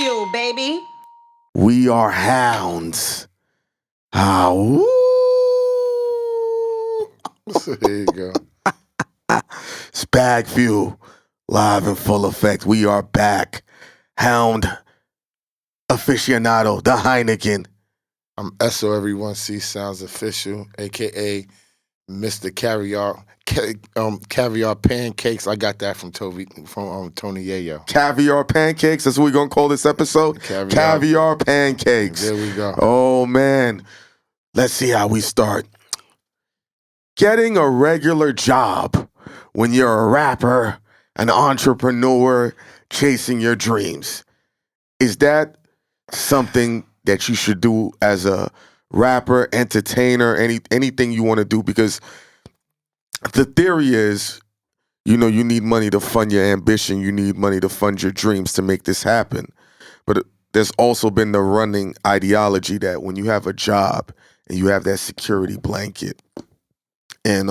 BagFuel, baby. We are hounds. Ah, woo. There you go. It's BagFuel, live in full effect. We are back. Hound aficionado, the Heineken. I'm SO Everyone C Sounds Official, a.k.a. Mr. Caviar. Caviar Pancakes. I got that from Tony Yayo. Caviar Pancakes, that's what we're going to call this episode. Caviar Pancakes. There we go. Oh, man. Let's see how we start. Getting a regular job when you're a rapper, an entrepreneur, chasing your dreams. Is that something that you should do as a rapper, entertainer, anything you want to do? Because the theory is, you need money to fund your ambition. You need money to fund your dreams to make this happen. But there's also been the running ideology that when you have a job and you have that security blanket and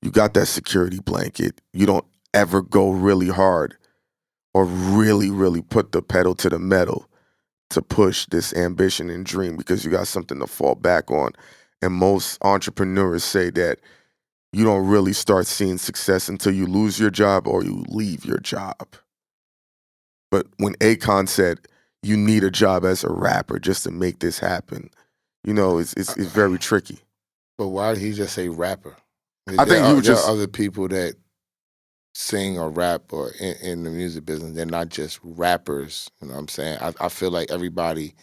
you got that security blanket, you don't ever go really hard or really, really put the pedal to the metal to push this ambition and dream because you got something to fall back on. And most entrepreneurs say that you don't really start seeing success until you lose your job or you leave your job. But when Akon said you need a job as a rapper just to make this happen, it's very tricky. But why did he just say rapper? I think he was there just are other people that sing or rap or in the music business. They're not just rappers. You know what I'm saying? I feel like everybody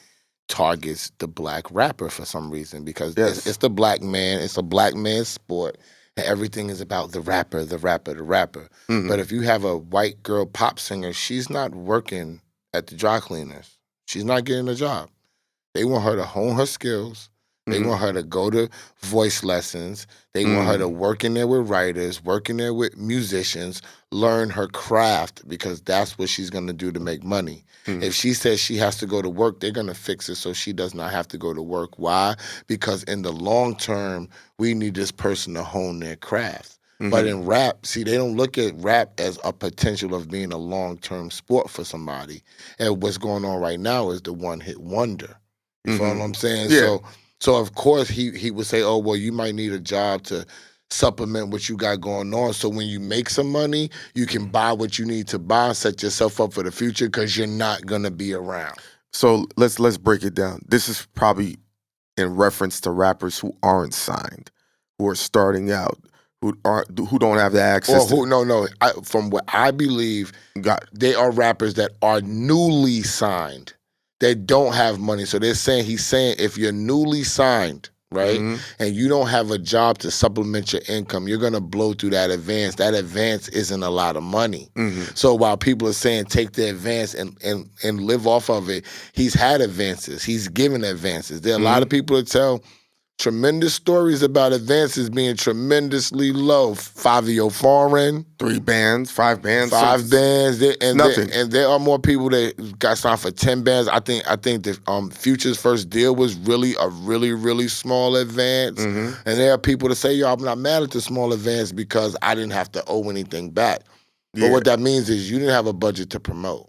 targets the black rapper for some reason because it's the black man. It's a black man's sport. And everything is about the rapper, the rapper, the rapper. Mm-hmm. But if you have a white girl pop singer, she's not working at the dry cleaners. She's not getting a job. They want her to hone her skills. They want her to go to voice lessons. They want her to work in there with writers, work in there with musicians, learn her craft because that's what she's going to do to make money. If she says she has to go to work, they're going to fix it so she does not have to go to work. Why? Because in the long term, we need this person to hone their craft. But in rap, see, they don't look at rap as a potential of being a long-term sport for somebody. And what's going on right now is the one-hit wonder. You follow what I'm saying? Yeah. So of course he would say, oh, well, you might need a job to supplement what you got going on. So when you make some money, you can buy what you need to buy, set yourself up for the future because you're not going to be around. So let's break it down. This is probably in reference to rappers who aren't signed, who are starting out, who don't have the access. From what I believe, they are rappers that are newly signed. They don't have money. So he's saying if you're newly signed, right, and you don't have a job to supplement your income, you're going to blow through that advance. That advance isn't a lot of money. So while people are saying take the advance and live off of it, he's had advances. He's given advances. There are a lot of people that tell tremendous stories about advances being tremendously low. 5 of your foreign. 5 bands. 5 bands. Nothing. And there are more people that got signed for 10 bands. I think the Future's first deal was really a really small advance. And there are people that say, yo, I'm not mad at the small advance because I didn't have to owe anything back. But what that means is you didn't have a budget to promote.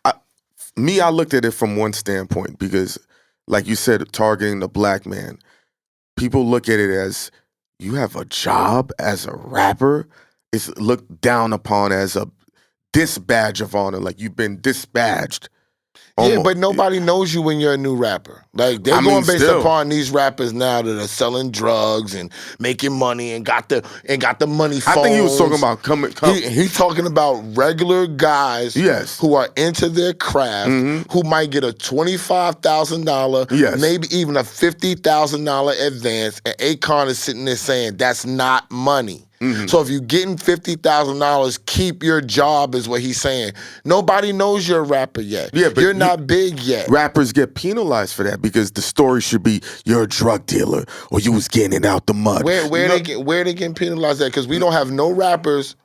I looked at it from one standpoint because, like you said, targeting the black man. People look at it as you have a job as a rapper. It's looked down upon as a badge of honor, like you've been dispatched. Yeah, but nobody knows you when you're a new rapper. Like they're going based upon these rappers now that are selling drugs and making money and got the money phones. I think he was talking about coming. He's talking about regular guys who are into their craft, who might get a $25,000, maybe even a $50,000 advance, and Akon is sitting there saying that's not money. So if you're getting $50,000, keep your job is what he's saying. Nobody knows you're a rapper yet. Yeah, but you're not big yet. Rappers get penalized for that because the story should be you're a drug dealer or you was getting it out the mud. Where they getting penalized at? Because we don't have no rappers.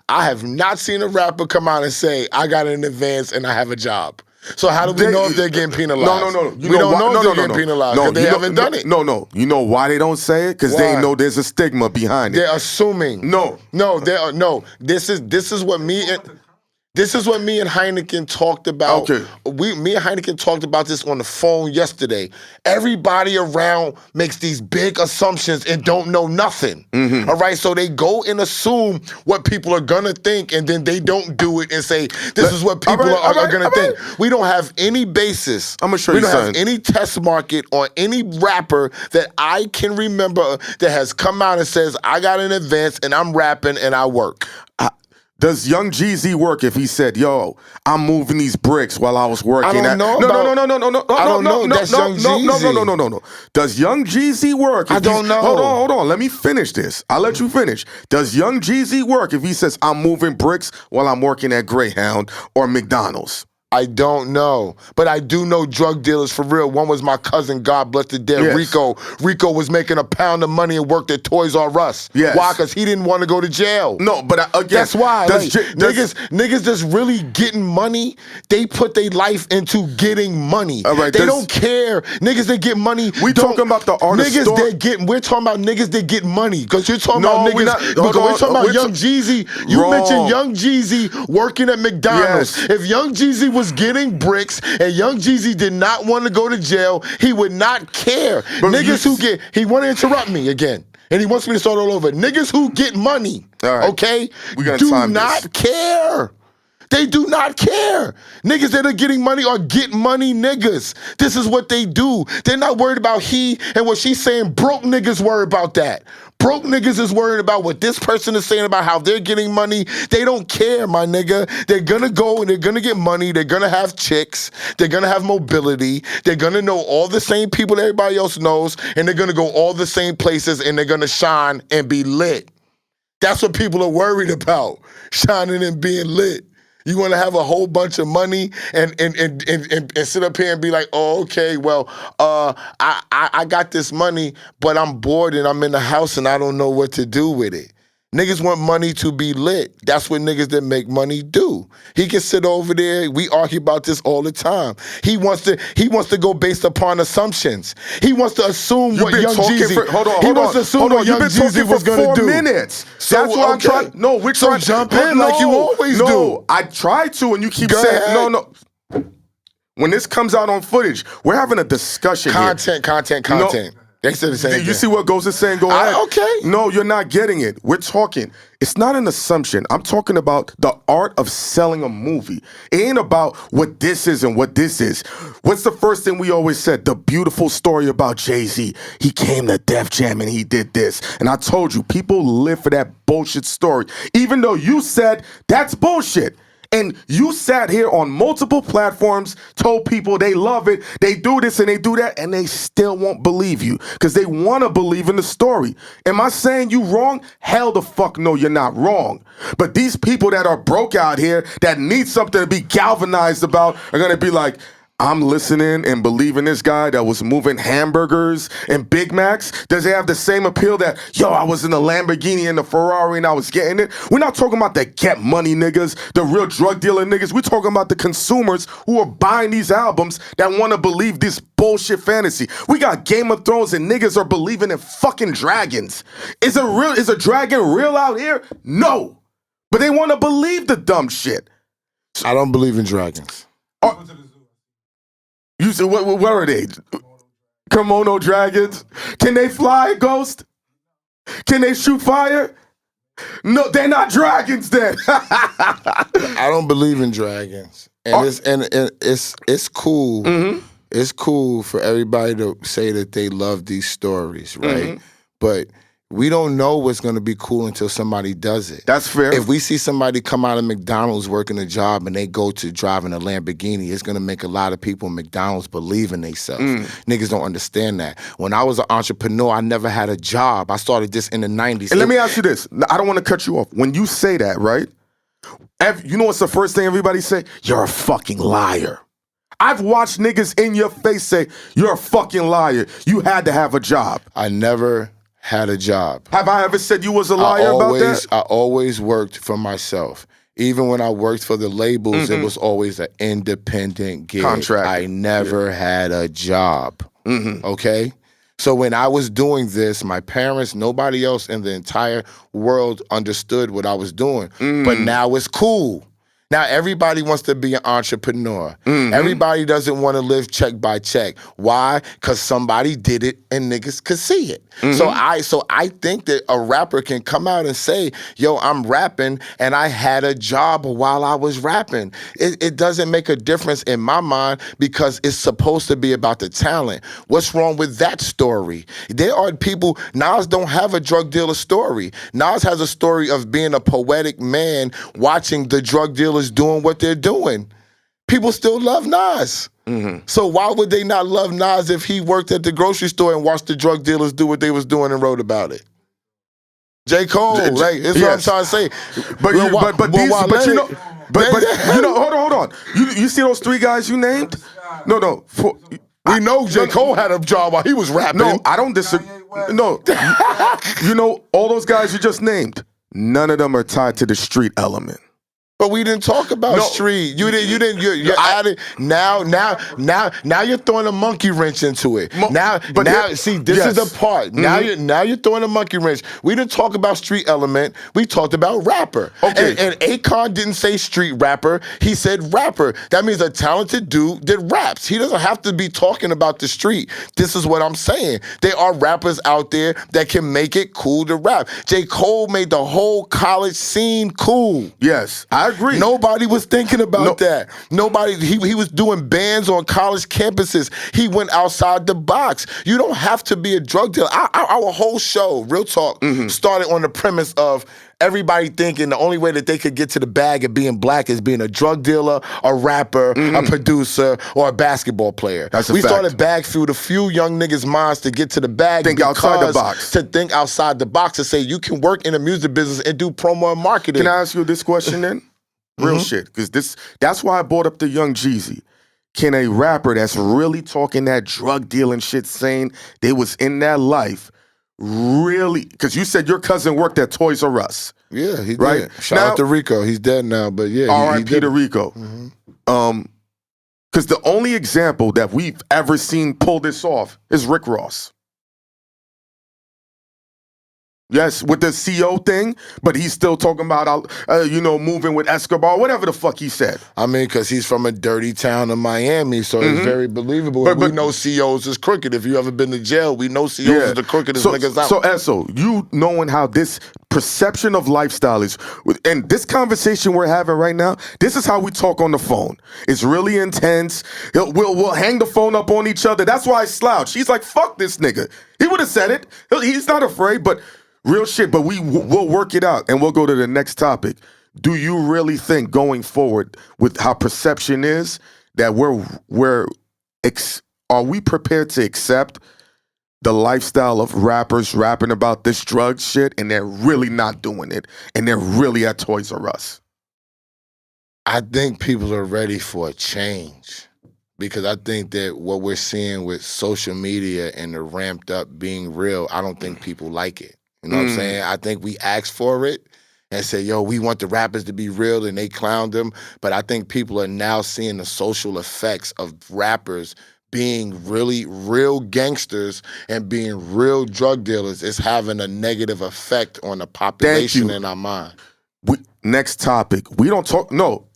I have not seen a rapper come out and say I got an advance and I have a job. So how do we know if they're getting penalized? No. We don't know if they're getting penalized because they haven't done it. No. You know why they don't say it? Because they know there's a stigma behind it. They're assuming. No. This is what me and This is what me and Heineken talked about. Okay. Me and Heineken talked about this on the phone yesterday. Everybody around makes these big assumptions and don't know nothing. Mm-hmm. All right, so they go and assume what people are gonna think, and then they don't do it and say, this is what people are gonna think. We don't have any basis. I'm gonna show we you don't something. have any test market on any rapper that I can remember that has come out and says, I got an advance and I'm rapping and I work. Does Young Jeezy work if he said, "Yo, I'm moving these bricks while I was working"? I don't know. No. I don't know. That's Young Jeezy. No. Does Young Jeezy work? I don't know. Hold on. Let me finish this. I'll let you finish. Does Young Jeezy work if he says, "I'm moving bricks while I'm working at Greyhound or McDonald's"? I don't know, but I do know drug dealers for real. One was my cousin, God bless the dead, Yes. Rico. Rico was making £1 of money and worked at Toys R Us. Yes. Why? Because he didn't want to go to jail. No, but again, That's why. Niggas that's really getting money, they put their life into getting money. All right, they don't care. Niggas that get money. We talking about the artist story. We're talking about niggas that get money. Because you're talking No, about we're niggas. not. We're talking about Young Jeezy. You Wrong. mentioned Young Jeezy working at McDonald's. Yes. If Young Jeezy was getting bricks and Young Jeezy did not want to go to jail, he would not care. But Niggas who get, he want to interrupt me again. And he wants me to start all over. Niggas who get money, All right. okay, We gotta do time not this. care. They do not care. Niggas that are getting money are get money niggas. This is what they do. They're not worried about he and what she's saying. Broke niggas worry about that. Broke niggas is worried about what this person is saying about how they're getting money. They don't care, my nigga. They're gonna go and they're gonna get money. They're gonna have chicks. They're gonna have mobility. They're gonna know all the same people that everybody else knows, and they're gonna go all the same places, and they're gonna shine and be lit. That's what people are worried about, shining and being lit. You want to have a whole bunch of money and sit up here and be like, oh, okay, well, I got this money, but I'm bored and I'm in the house and I don't know what to do with it. Niggas want money to be lit. That's what niggas that make money do. He can sit over there. We argue about this all the time. He wants to go based upon assumptions. He wants to assume what Young Jeezy. He wants to assume what Young Jeezy was going to do. 4 minutes. So, that's why I'm trying. No, we're so trying. Jump in like you always do. No, I try to, and you keep saying ahead. no. When this comes out on footage, we're having a discussion here. Content. They said the same thing. You see what Ghost is saying? Go ahead. Okay. No, you're not getting it. We're talking. It's not an assumption. I'm talking about the art of selling a movie. It ain't about what this is and what this is. What's the first thing we always said? The beautiful story about Jay-Z. He came to Def Jam and he did this. And I told you, people live for that bullshit story. Even though you said that's bullshit. And you sat here on multiple platforms, told people they love it, they do this and they do that, and they still won't believe you because they want to believe in the story. Am I saying you wrong? Hell the fuck no, you're not wrong. But these people that are broke out here that need something to be galvanized about are going to be like, I'm listening and believing this guy that was moving hamburgers and Big Macs. Does it have the same appeal that, yo, I was in a Lamborghini and a Ferrari and I was getting it? We're not talking about the get money niggas, the real drug dealer niggas. We're talking about the consumers who are buying these albums that want to believe this bullshit fantasy. We got Game of Thrones and niggas are believing in fucking dragons. Is a dragon real out here? No. But they want to believe the dumb shit. I don't believe in dragons. You said, what are they? Kimono dragons? Can they fly, Ghost? Can they shoot fire? No, they're not dragons then. I don't believe in dragons. And it's cool. Mm-hmm. It's cool for everybody to say that they love these stories, right? Mm-hmm. But we don't know what's going to be cool until somebody does it. That's fair. If we see somebody come out of McDonald's working a job and they go to driving a Lamborghini, it's going to make a lot of people in McDonald's believe in themselves. Niggas don't understand that. When I was an entrepreneur, I never had a job. I started this in the 90s. And let me ask you this. I don't want to cut you off. When you say that, right? You know what's the first thing everybody say? You're a fucking liar. I've watched niggas in your face say, you're a fucking liar. You had to have a job. I never had a job. Have I ever said you was a liar about that? I always worked for myself. Even when I worked for the labels, it was always an independent gig. Contract. I never had a job. Okay? So when I was doing this, my parents, nobody else in the entire world understood what I was doing. But now it's cool. Now, everybody wants to be an entrepreneur. Mm-hmm. Everybody doesn't want to live check by check. Why? Because somebody did it and niggas could see it. Mm-hmm. So I think that a rapper can come out and say, yo, I'm rapping and I had a job while I was rapping. It doesn't make a difference in my mind because it's supposed to be about the talent. What's wrong with that story? There are people, Nas don't have a drug dealer story. Nas has a story of being a poetic man watching the drug dealers doing what they're doing. People still love Nas. So why would they not love Nas if he worked at the grocery store and watched the drug dealers do what they was doing and wrote about it? J. Cole, like, that's what I'm trying to say. But you know, hold on. You see those 3 guys you named? No. We know J. Cole had a job while he was rapping. No, I don't disagree. No, you know, all those guys you just named, none of them are tied to the street element. But we didn't talk about street. You're adding now you're throwing a monkey wrench into it. See, this is the part. Now you're throwing a monkey wrench. We didn't talk about street element. We talked about rapper. Okay. And Akon didn't say street rapper. He said rapper. That means a talented dude that raps. He doesn't have to be talking about the street. This is what I'm saying. There are rappers out there that can make it cool to rap. J. Cole made the whole college scene cool. Yes, I agree. Nobody was thinking about that. Nobody. He was doing bands on college campuses. He went outside the box. You don't have to be a drug dealer. Our whole show, Real Talk, started on the premise of everybody thinking the only way that they could get to the bag of being black is being a drug dealer, a rapper, a producer, or a basketball player. We started BagFuel to few young niggas' minds to get to the bag. Think outside the box. To think outside the box, to say you can work in the music business and do promo and marketing. Can I ask you this question then? Real shit, because that's why I brought up the Young Jeezy. Can a rapper that's really talking that drug dealing shit, saying they was in that life, really? Because you said your cousin worked at Toys R Us. Yeah, he right? did. Shout out to Rico. He's dead now, but yeah. R.I.P. to Rico. Because the only example that we've ever seen pull this off is Rick Ross. Yes, with the CO thing, but he's still talking about, moving with Escobar, whatever the fuck he said. I mean, because he's from a dirty town of Miami, so it's very believable. But we know COs is crooked. If you ever been to jail, we know COs is the crookedest niggas out. So, Esso, you knowing how this perception of lifestyle is, and this conversation we're having right now, this is how we talk on the phone. It's really intense. We'll hang the phone up on each other. That's why I slouch. He's like, fuck this nigga. He would have said it. He's not afraid, but... Real shit, but we'll work it out and we'll go to the next topic. Do you really think going forward with how perception is that are we prepared to accept the lifestyle of rappers rapping about this drug shit and they're really not doing it and they're really at Toys R Us? I think people are ready for a change because I think that what we're seeing with social media and the ramped up being real, I don't think people like it. You know what I'm saying? I think we asked for it and said, yo, we want the rappers to be real, and they clowned them. But I think people are now seeing the social effects of rappers being really real gangsters and being real drug dealers. It's having a negative effect on the population in our mind. Next topic. We don't talk, no,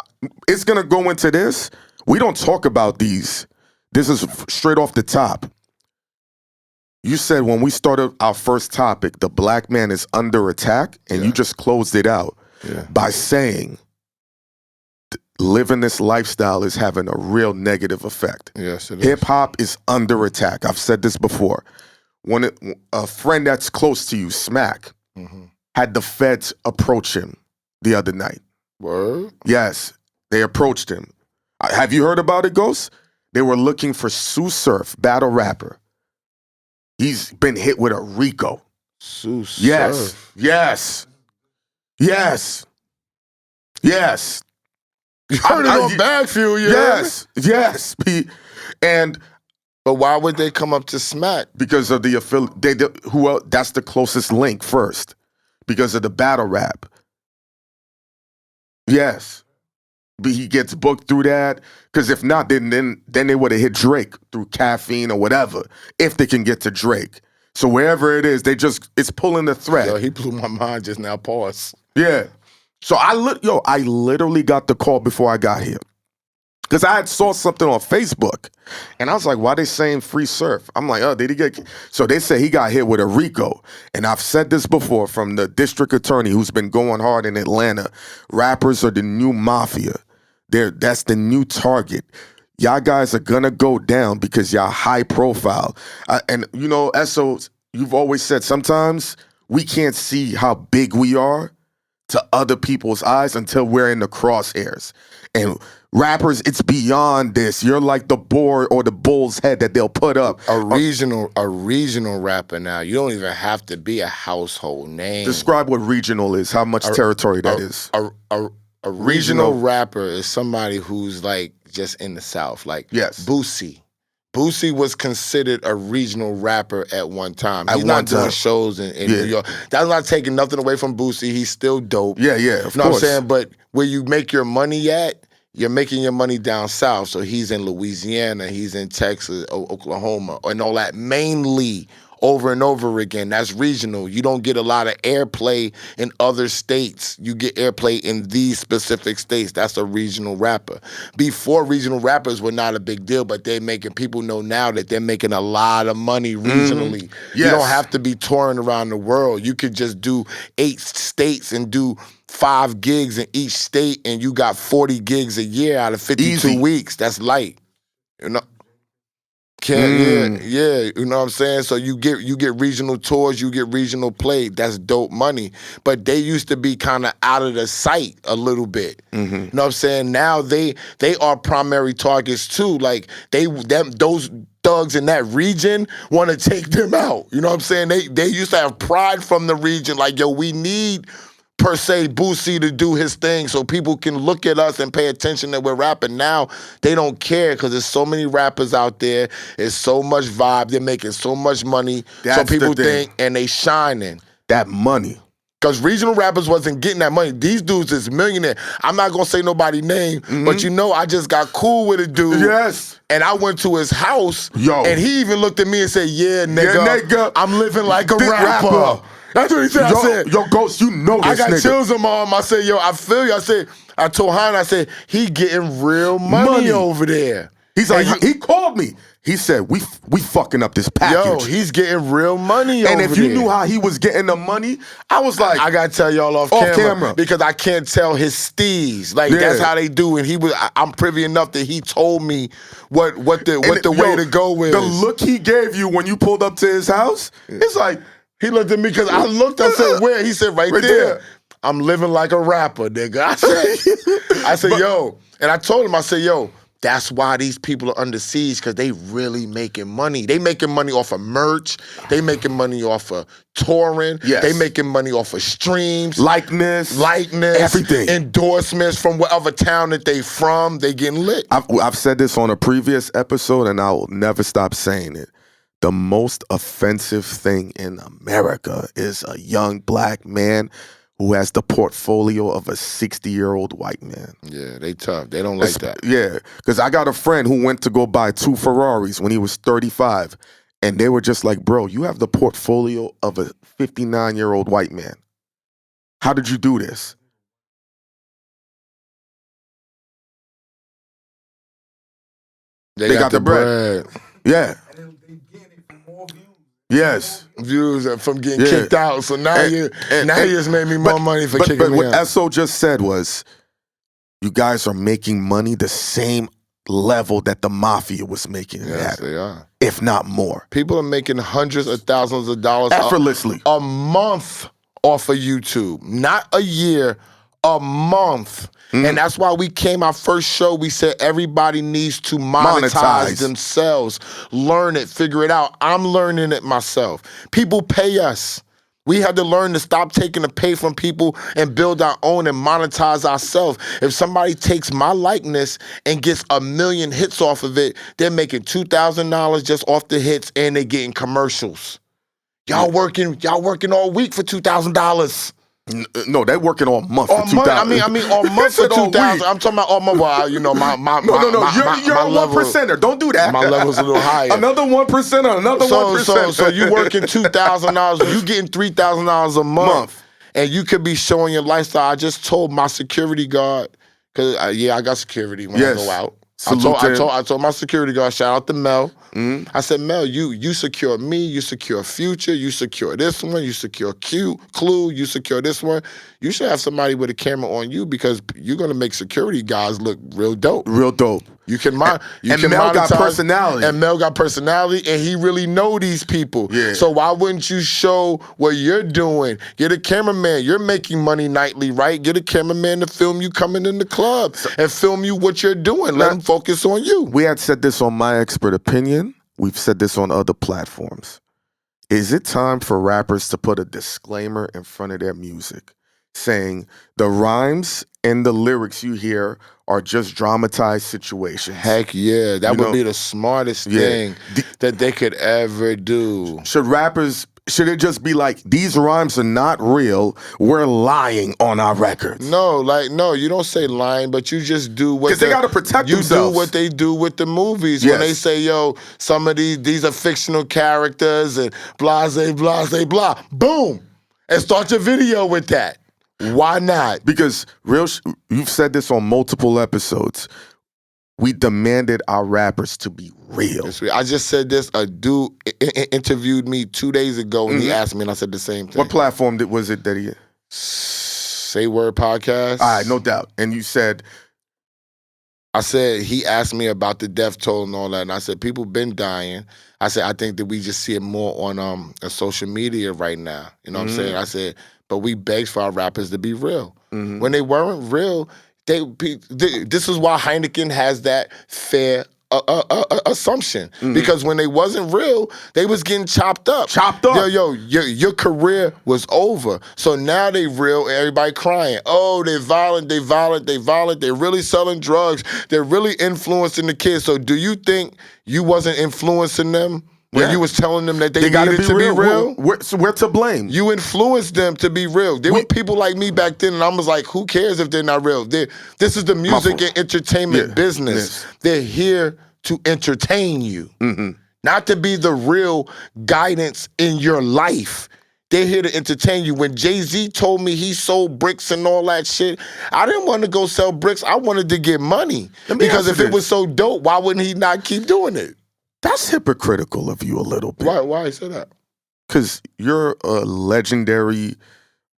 it's going to go into this. We don't talk about these. This is straight off the top. You said when we started our first topic, the black man is under attack, and you just closed it out by saying living this lifestyle is having a real negative effect. Yes, it is. Hip-hop is under attack. I've said this before. When a friend that's close to you, Smack, had the feds approach him the other night. Word? Yes, they approached him. Have you heard about it, Ghost? They were looking for Sue Surf, battle rapper. He's been hit with a RICO. Sue Yes. Surf. Yes. Yes. Yes. You heard it on BagFuel, Yes. Yes. But why would they come up to Smack? Because of the affiliate. That's the closest link first. Because of the battle rap. Yes. But he gets booked through that. Because if not, then they would have hit Drake through Caffeine or whatever. If they can get to Drake. So wherever it is, it's pulling the thread. Yo, he blew my mind just now. Pause. Yeah. So I literally got the call before I got here. Because I had saw something on Facebook, and I was like, why they saying free surf? I'm like, oh, did he get... So they say he got hit with a RICO. And I've said this before from the district attorney who's been going hard in Atlanta. Rappers are the new mafia. That's the new target. Y'all guys are going to go down because y'all high profile. And, you know, SO, you've always said sometimes we can't see how big we are to other people's eyes until we're in the crosshairs. And rappers, it's beyond this. You're like the boar or the bull's head that they'll put up. A regional rapper now. You don't even have to be a household name. Describe what regional is, how much territory that is. A regional rapper is somebody who's like just in the South. Like yes. Boosie. Boosie was considered a regional rapper at one time. He's not doing shows in New York. That's not taking nothing away from Boosie. He's still dope. Yeah, of course. You know what I'm saying? But where you make your money at, you're making your money down south. So he's in Louisiana, he's in Texas, Oklahoma, and all that. Mainly over and over again. That's regional. You don't get a lot of airplay in other states. You get airplay in these specific states. That's a regional rapper. Before, regional rappers were not a big deal, but people know now that they're making a lot of money regionally. Yes. You don't have to be touring around the world. You could just do 8 states and do 5 gigs in each state, and you got 40 gigs a year out of 52 Easy. weeks. That's light. You know? Yeah, you know what I'm saying? So you get regional tours, you get regional play. That's dope money. But they used to be kind of out of the sight a little bit. Mm-hmm. You know what I'm saying? Now they are primary targets too. Like those thugs in that region want to take them out. You know what I'm saying? They used to have pride from the region. Like, yo, we need per se Boosie to do his thing so people can look at us and pay attention that we're rapping. Now they don't care because there's so many rappers out there. It's so much vibe. They're making so much money. That's so people the thing. think, and they shining. That money. Because regional rappers wasn't getting that money. These dudes is millionaire. I'm not going to say nobody's name, but you know I just got cool with a dude. Yes. And I went to his house, and he even looked at me and said, yeah, nigga, I'm living like a rapper. That's what he said. I said, yo, Ghost, you know this I got nigga. chills in my arm. I said, yo, I feel you. I told Hein, I said, he getting real money over there. He's like, he called me. He said, we fucking up this package. Yo, he's getting real money over there. And if you knew how he was getting the money, I was like, I gotta tell y'all off camera because I can't tell his steez. Like that's how they do. And I'm privy enough that he told me what the way to go is. The look he gave you when you pulled up to his house, it's like, he looked at me because I looked, I said, where? He said, right there. I'm living like a rapper, nigga. I said, yo. And I told him, I said, yo, that's why these people are under siege, because they really making money. They making money off of merch. They making money off of touring. Yes. They making money off of streams. Likeness. Everything. Endorsements from whatever town that they from. They getting lit. I've said this on a previous episode, and I will never stop saying it. The most offensive thing in America is a young black man who has the portfolio of a 60-year-old white man. Yeah, they tough. They don't like that. Yeah, because I got a friend who went to go buy 2 Ferraris when he was 35, and they were just like, bro, you have the portfolio of a 59-year-old white man. How did you do this? They got the bread. Yeah. Yes. Views from getting kicked out. So now you just made me more money for kicking me out. But what SO just said was, you guys are making money the same level that the mafia was making. Yes, they are. If not more. People are making hundreds of thousands of dollars effortlessly a month off of YouTube. Not a year, a month. And that's why we came our first show, we said everybody needs to monetize themselves. Learn it, figure it out. I'm learning it myself. People pay us. We had to learn to stop taking the pay from people and build our own and monetize ourselves. If somebody takes my likeness and gets 1 million hits off of it, they're making $2,000 just off the hits, and they're getting commercials. Y'all working all week for $2,000. No, they're working all month for 2,000. I mean, all month for 2,000. I'm talking about all month. Well, you know, my you're a 1%er. Don't do that. My level's a little higher. Another 1%er. Another 1%. So you working $2,000. You getting $3,000 a month. and you could be showing your lifestyle. I just told my security guard, because I got security when I go out. I told my security guard, shout out to Mel. I said, Mel, you secure me, you secure Future, you secure this one, you secure Clue, you secure this one. You should have somebody with a camera on you because you're gonna make security guys look real dope. Real dope. You can Mel got personality. And Mel got personality, and he really know these people. Yeah. So why wouldn't you show what you're doing? Get a cameraman. You're making money nightly, right? Get a cameraman to film you coming in the club and film you what you're doing. Let him focus on you. We had said this on My Expert Opinion. We've said this on other platforms. Is it time for rappers to put a disclaimer in front of their music saying the rhymes and the lyrics you hear are just dramatized situations? Heck yeah. That would be the smartest thing that they could ever do. Should it just be like, these rhymes are not real, we're lying on our records? No, you don't say lying, but you just do what... Because they got to protect themselves. You do what they do with the movies. When they say, yo, some of these are fictional characters and blase, blase, blah. Boom! And start your video with that. Why not? Because you've said this on multiple episodes. We demanded our rappers to be real. I just said this. A dude interviewed me 2 days ago, and he asked me, and I said the same thing. What platform was it that he... Say Word Podcast. All right, no doubt. And you said... I said, he asked me about the death toll and all that, and I said, people been dying. I said, I think that we just see it more on social media right now. You know what I'm saying? I said, but we begged for our rappers to be real. When they weren't real... This is why Heineken has that fair assumption. Because when they wasn't real, they was getting chopped up. Your career was over. So now they real and everybody crying. Oh, they violent. They're really selling drugs. They're really influencing the kids. So do you think you wasn't influencing them? When you was telling them that they needed to be real? We're to blame. You influenced them to be real. There were people like me back then, and I was like, who cares if they're not real? This is the music and entertainment business. They're here to entertain you, not to be the real guidance in your life. They're here to entertain you. When Jay-Z told me he sold bricks and all that shit, I didn't want to go sell bricks. I wanted to get money. Because if it was so dope, why wouldn't he not keep doing it? That's hypocritical of you a little bit. Why you say that? Because you're a legendary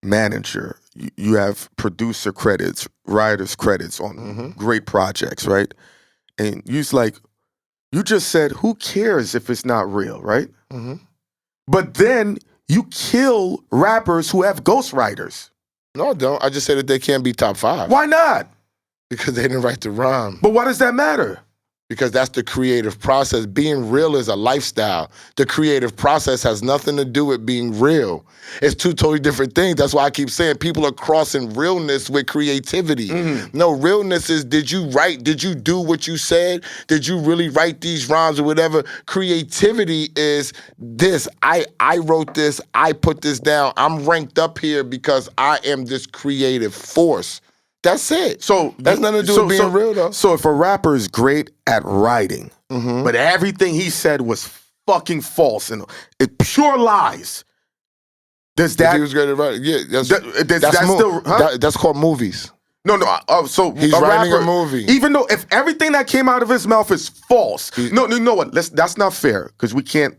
manager. You have producer credits, writers credits on great projects, right? And you just said, who cares if it's not real, right? But then you kill rappers who have ghostwriters. No, I don't. I just said that they can't be top 5. Why not? Because they didn't write the rhyme. But why does that matter? Because that's the creative process. Being real is a lifestyle. The creative process has nothing to do with being real. It's two totally different things. That's why I keep saying people are crossing realness with creativity. No, realness is, did you write? Did you do what you said? Did you really write these rhymes or whatever? Creativity is this. I wrote this. I put this down. I'm ranked up here because I am this creative force. That's it. So that's nothing to do with being real, though. So if a rapper is great at writing, but everything he said was fucking false and pure lies, does that? If he was great at writing. Yeah, that's called movies. No. So he's writing a movie, even though if everything that came out of his mouth is false. No, you know what? That's not fair because we can't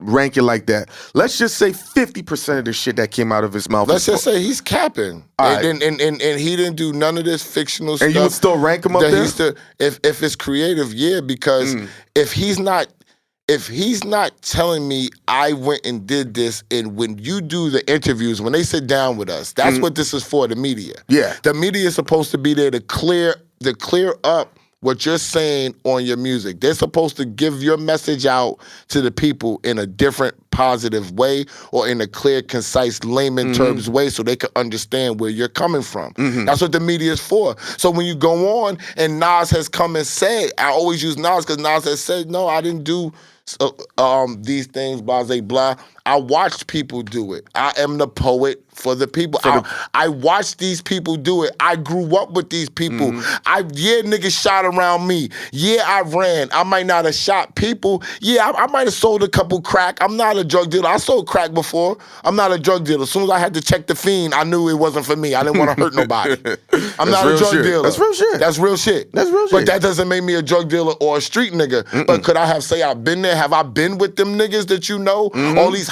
rank it like that. Let's just say 50% of the shit that came out of his mouth. Let's just say he's capping, and he didn't do none of this fictional stuff. And you would still rank him up there? If it's creative, yeah, because if he's not telling me I went and did this, and when you do the interviews, when they sit down with us, that's what this is for, the media. Yeah. The media is supposed to be there to clear up what you're saying on your music. They're supposed to give your message out to the people in a different, positive way or in a clear, concise, layman terms way so they can understand where you're coming from. That's what the media is for. So when you go on and Nas has come and said, I always use Nas because Nas has said, no, I didn't do these things, blah, blah, blah. I watched people do it. I am the poet for the people. I watched these people do it. I grew up with these people. Niggas shot around me. Yeah, I ran. I might not have shot people. Yeah, I might have sold a couple crack. I'm not a drug dealer. I sold crack before. I'm not a drug dealer. As soon as I had to check the fiend, I knew it wasn't for me. I didn't want to hurt nobody. I'm not a drug dealer. That's real shit. That's real shit. That's real shit. But that doesn't make me a drug dealer or a street nigga. But could I say I've been there? Have I been with them niggas that you know? All these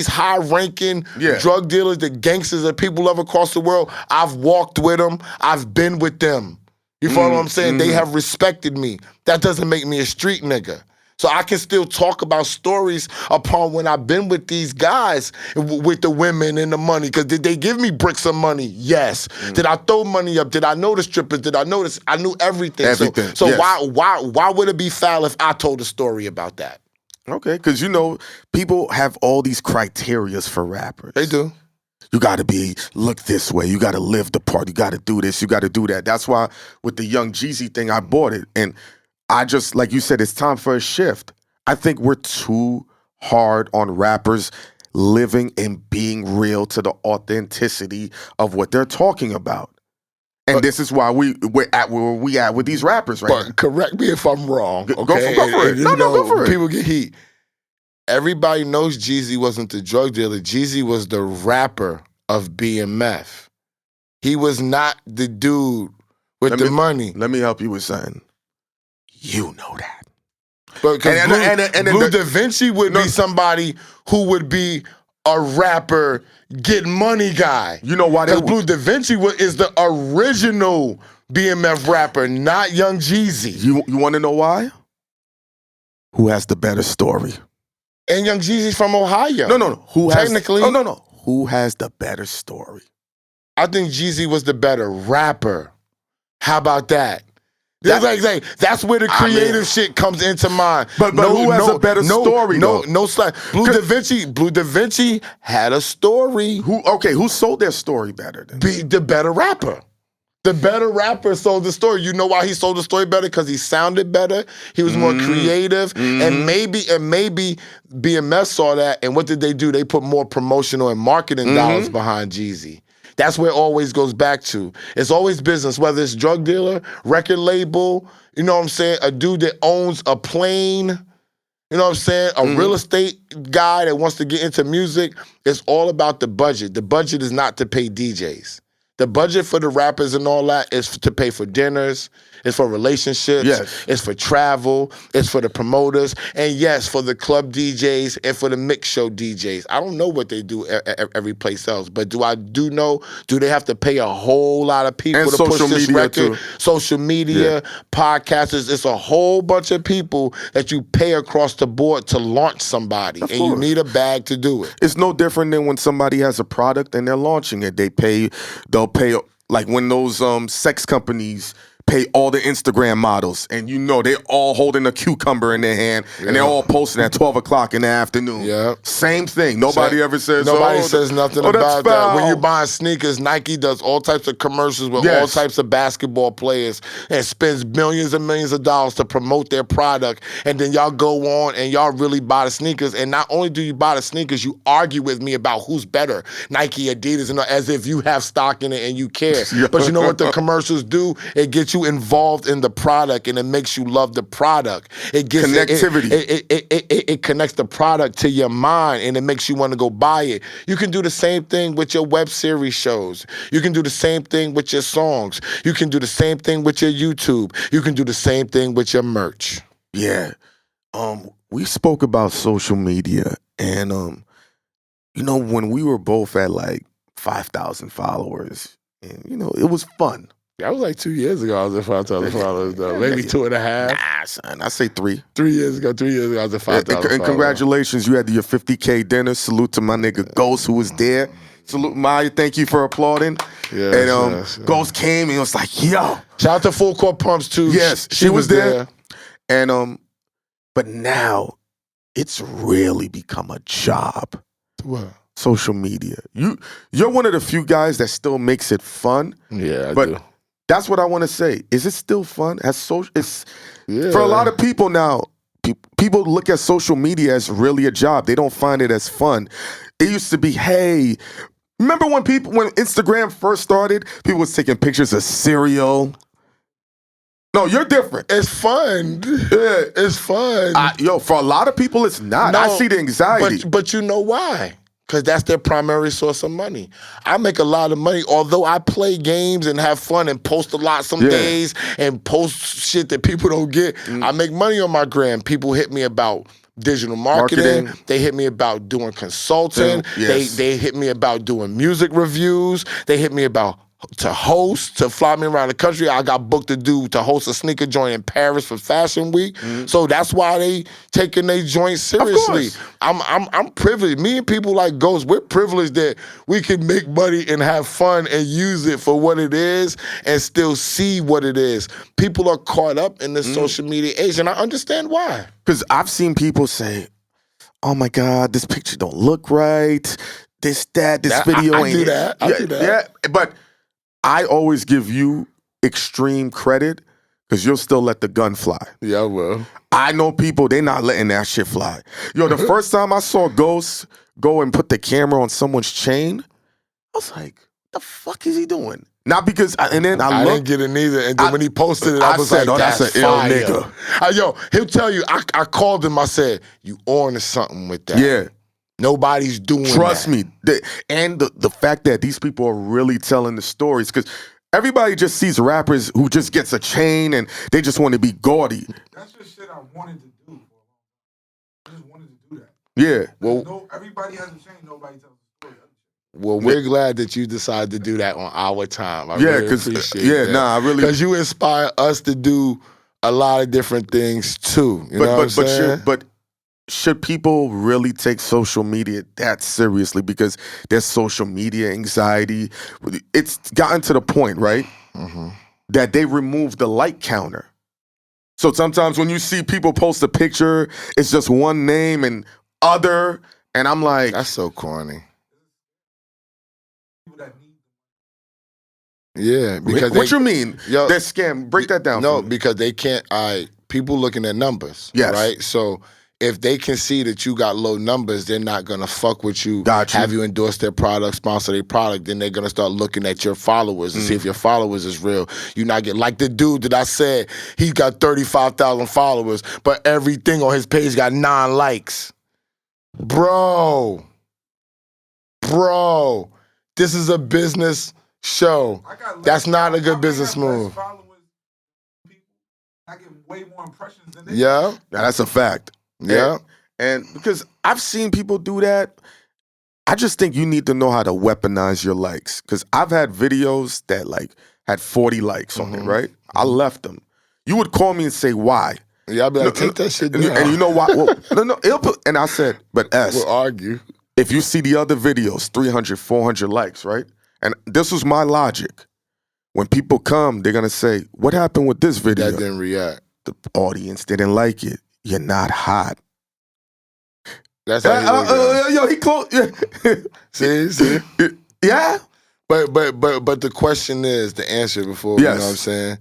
high-ranking drug dealers, the gangsters that people love across the world. I've walked with them. I've been with them. You follow what I'm saying? They have respected me. That doesn't make me a street nigga. So I can still talk about stories upon when I've been with these guys, with the women and the money. Because did they give me bricks of money? Yes. Did I throw money up? Did I know the strippers? Did I know this? I knew everything. So yes. why would it be foul if I told a story about that? Okay, because people have all these criterias for rappers. They do. You got to look this way. You got to live the part. You got to do this. You got to do that. That's why with the Young Jeezy thing, I bought it. And I just, like you said, it's time for a shift. I think we're too hard on rappers living and being real to the authenticity of what they're talking about. And this is why we're at where we at with these rappers right now. Correct me if I'm wrong. Okay? Go for it. No, go for it. People get heat. Everybody knows Jeezy wasn't the drug dealer. Jeezy was the rapper of BMF. He was not the dude with the money. Let me help you with something. You know that. But Blue Da Vinci would be somebody who would be a rapper, get money guy. You know why? Because Blue Da Vinci is the original BMF rapper, not Young Jeezy. You want to know why? Who has the better story? And Young Jeezy's from Ohio. No. Who has the better story? I think Jeezy was the better rapper. How about that? That's where the creative shit comes into mind. But who has a better story? No slack. Blue Da Vinci had a story. Who sold their story better than? The better rapper. The better rapper sold the story. You know why he sold the story better? Because he sounded better. He was more creative. And maybe BMS saw that. And what did they do? They put more promotional and marketing dollars behind Jeezy. That's where it always goes back to. It's always business, whether it's drug dealer, record label, you know what I'm saying? A dude that owns a plane, you know what I'm saying? A real estate guy that wants to get into music. It's all about the budget. The budget is not to pay DJs. The budget for the rappers and all that is to pay for dinners, it's for relationships, it's for travel, it's for the promoters, and yes, for the club DJs and for the mix show DJs. I don't know what they do every place else, but do they have to pay a whole lot of people to push this record? Too. Social media, podcasters, it's a whole bunch of people that you pay across the board to launch somebody, and you need a bag to do it. It's no different than when somebody has a product and they're launching it. They'll pay, like when those sex companies pay all the Instagram models, and they all holding a cucumber in their hand, and they're all posting at 12 o'clock in the afternoon. Yeah. Same thing. Nobody ever says nothing about that. When you're buying sneakers, Nike does all types of commercials with all types of basketball players and spends millions and millions of dollars to promote their product, and then y'all go on and y'all really buy the sneakers, and not only do you buy the sneakers, you argue with me about who's better, Nike, Adidas, and as if you have stock in it and you care. But you know what the commercials do? It gets you involved in the product, and it makes you love the product. It gets connectivity. It connects the product to your mind, and it makes you want to go buy it. You can do the same thing with your web series shows. You can do the same thing with your songs. You can do the same thing with your YouTube. You can do the same thing with your merch. Yeah. We spoke about social media, and when we were both at like 5,000 followers, and it was fun. That was like 2 years ago. I was at 5,000 followers, though. Maybe 2.5. Nah, son. I say 3. 3 years ago. 3 years ago, I was at 5,000 followers. And congratulations, you had your 50K dinner. Salute to my nigga Ghost, who was there. Salute Maya. Thank you for applauding. Yes, Ghost came and was like, yo. Shout out to Full Court Pumps, too. Yes, she was there. And but now it's really become a job. What? Social media. You're one of the few guys that still makes it fun. Yeah, I do. That's what I want to say. Is it still fun? For a lot of people now, People look at social media as really a job. They don't find it as fun. It used to be, hey, remember when Instagram first started, people was taking pictures of cereal. No, you're different. It's fun. Yeah, it's fun. For a lot of people, it's not. No, I see the anxiety. But you know why? Because that's their primary source of money. I make a lot of money, although I play games and have fun and post a lot some days and post shit that people don't get. I make money on my gram. People hit me about digital marketing. They hit me about doing consulting. Yes. They hit me about doing music reviews. They hit me about to host, to fly me around the country. I got booked to host a sneaker joint in Paris for Fashion Week. So that's why they taking their joint seriously. I'm privileged. Me and people like Ghost, we're privileged that we can make money and have fun and use it for what it is and still see what it is. People are caught up in this social media age, and I understand why. Because I've seen people say, oh my God, this picture don't look right. This video ain't. I do that. I do that. Yeah, but I always give you extreme credit because you'll still let the gun fly. Yeah, I will. I know people, they not letting that shit fly. Yo, the first time I saw Ghost go and put the camera on someone's chain, I was like, the fuck is he doing? Not because, and then I didn't get it neither. And then when he posted it, I was said, like, that's an ill nigga. Yo, he'll tell you, I called him, I said, you on to something with that. Yeah. Nobody's doing Trust that. me. And the fact that these people are really telling the stories, because everybody just sees rappers who just gets a chain and they just want to be gaudy. That's just shit I wanted to do. I just wanted to do that. Yeah. Well, everybody has a chain, nobody tells a story. Well, we're glad that you decided to do that on our time. I Yeah, really appreciate that. I really. Because you inspire us to do a lot of different things too. You know what I'm saying? Should people really take social media that seriously? Because there's social media anxiety. It's gotten to the point, right, that they remove the like counter. So sometimes when you see people post a picture, it's just one name and other, and I'm like, that's so corny. People that need Yeah, because what you mean? They're scam. Break that down. No, for me. because they can't. People looking at numbers. Yes. Right. So if they can see that you got low numbers, they're not gonna fuck with you. Have you endorse their product, sponsor their product. Then they're gonna start looking at your followers and see if your followers is real. You not get like the dude that I said he got 35,000 followers, but everything on his page got 9 likes. Bro, this is a business show. That's not a good business move. I get way more impressions than they Yeah, that's a fact. Yeah. And because I've seen people do that, I just think you need to know how to weaponize your likes. Because I've had videos that had 40 likes on it, right? I left them. You would call me and say, why? Yeah, I'd be like, take that shit down. And you know why? Well, and I said, but we'll argue. If you see the other videos, 300, 400 likes, right? And this was my logic. When people come, they're going to say, what happened with this video? That didn't react. The audience didn't like it. You're not hot. That's how yo, he close. See? Yeah. But the question is, the answer before, you know what I'm saying?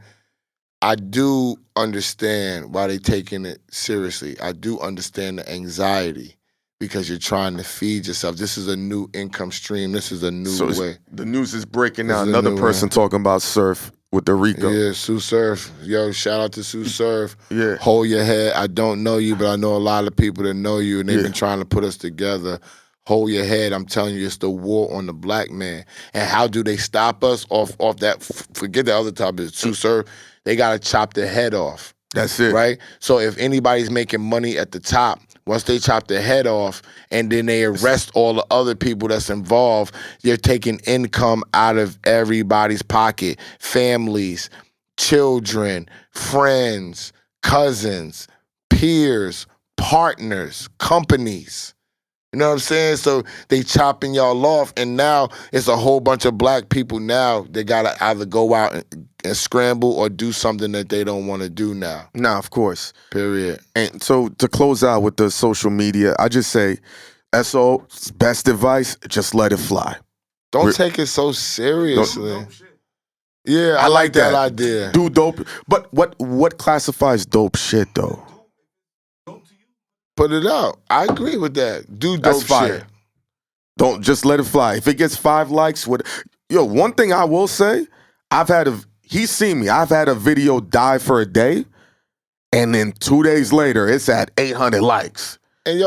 I do understand why they taking it seriously. I do understand the anxiety because you're trying to feed yourself. This is a new income stream. This is a new way. The news is breaking now. Another person talking about surf with the Rico. Yeah, Sue Surf. Yo, shout out to Sue Surf. Yeah. Hold your head. I don't know you, but I know a lot of people that know you, and they've been trying to put us together. Hold your head. I'm telling you, it's the war on the black man. And how do they stop us off that? Forget the other topic. Sue Surf. They got to chop their head off. That's it. Right? So if anybody's making money at the top, once they chop their head off and then they arrest all the other people that's involved, they're taking income out of everybody's pocket. Families, children, friends, cousins, peers, partners, companies. You know what I'm saying? So they chopping y'all off, and now it's a whole bunch of black people now. They got to either go out and scramble or do something that they don't want to do now. Nah, of course. Period. And so to close out with the social media, I just say, SO's best advice, just let it fly. Don't take it so seriously. Yeah, I like that idea. Do dope. But what classifies dope shit, though? Dope Put it out. I agree with that. Do That's dope fire. shit. Don't just let it fly. If it gets 5 likes, one thing I will say, he's seen me. I've had a video die for a day, and then 2 days later, it's at 800 likes. And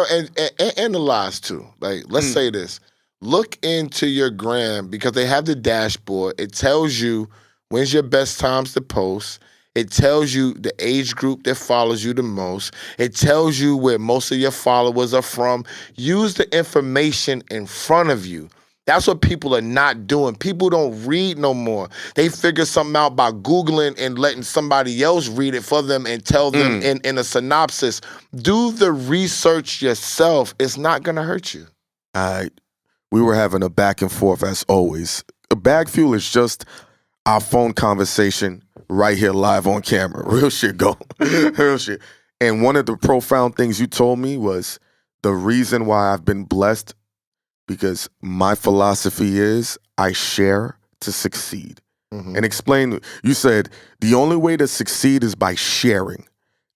analyze too. Like, let's say this. Look into your gram because they have the dashboard. It tells you when's your best times to post. It tells you the age group that follows you the most. It tells you where most of your followers are from. Use the information in front of you. That's what people are not doing. People don't read no more. They figure something out by Googling and letting somebody else read it for them and tell them in a synopsis. Do the research yourself. It's not going to hurt you. We were having a back and forth as always. BagFuel is just our phone conversation right here live on camera. Real shit, go. Real shit. And one of the profound things you told me was the reason why I've been blessed, because my philosophy is I share to succeed. And explain, you said the only way to succeed is by sharing.